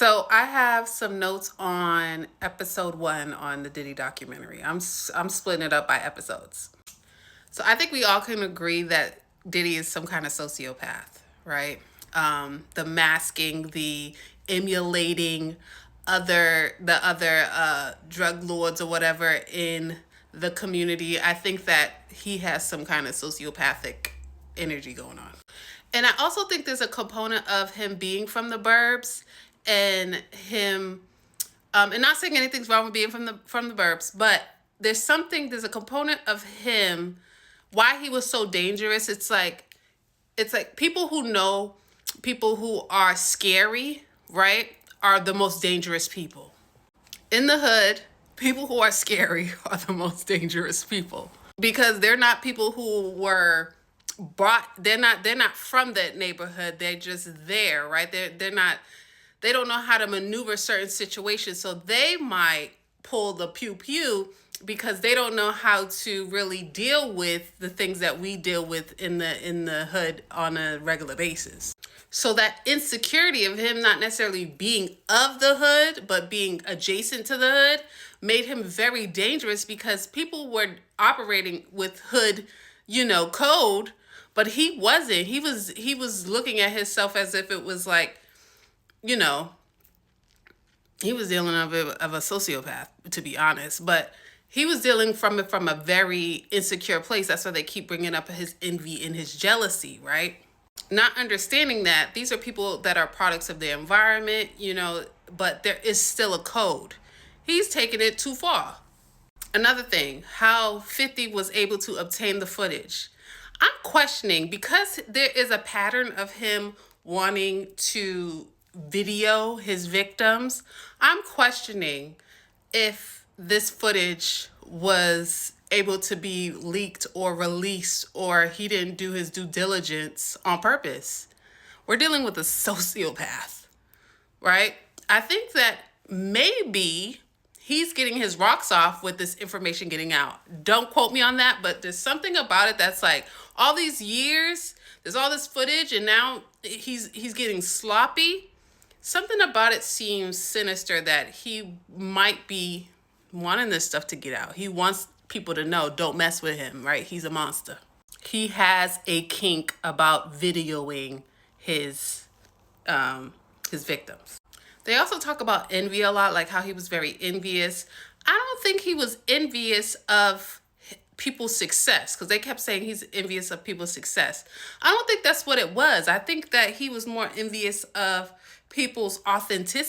So I have some notes on episode 1 on the Diddy documentary. I'm splitting it up by episodes. So I think we all can agree that Diddy is some kind of sociopath, right? The masking, the emulating the other drug lords or whatever in the community. I think that he has some kind of sociopathic energy going on. And I also think there's a component of him being from the burbs and him and not saying anything's wrong with being from the burbs, but there's a component of him why he was so dangerous. It's like people who know people who are scary, right, are the most dangerous people. In the hood, people who are scary are the most dangerous people because they're not people who were they're not from that neighborhood. They're just there, right? They don't know how to maneuver certain situations, so they might pull the pew pew because they don't know how to really deal with the things that we deal with in the hood on a regular basis. So that insecurity of him not necessarily being of the hood, but being adjacent to the hood made him very dangerous because people were operating with hood, code, but he wasn't. He was looking at himself as if it was like, you know, he was dealing of a sociopath, to be honest. But he was dealing from it from a very insecure place. That's why they keep bringing up his envy and his jealousy, right? Not understanding that these are people that are products of the environment, but there is still a code. He's taken it too far. Another thing, how 50 was able to obtain the footage. I'm questioning because there is a pattern of him wanting to video his victims. I'm questioning if this footage was able to be leaked or released or he didn't do his due diligence on purpose. We're dealing with a sociopath, right? I think that maybe he's getting his rocks off with this information getting out. Don't quote me on that, but there's something about it that's like all these years, there's all this footage, and now he's getting sloppy. Something about it seems sinister that he might be wanting this stuff to get out. He wants people to know, don't mess with him, right? He's a monster. He has a kink about videoing his victims. They also talk about envy a lot, like how he was very envious. I don't think he was envious of people's success because they kept saying he's envious of people's success. I don't think that's what it was. I think that he was more envious of people's authenticity.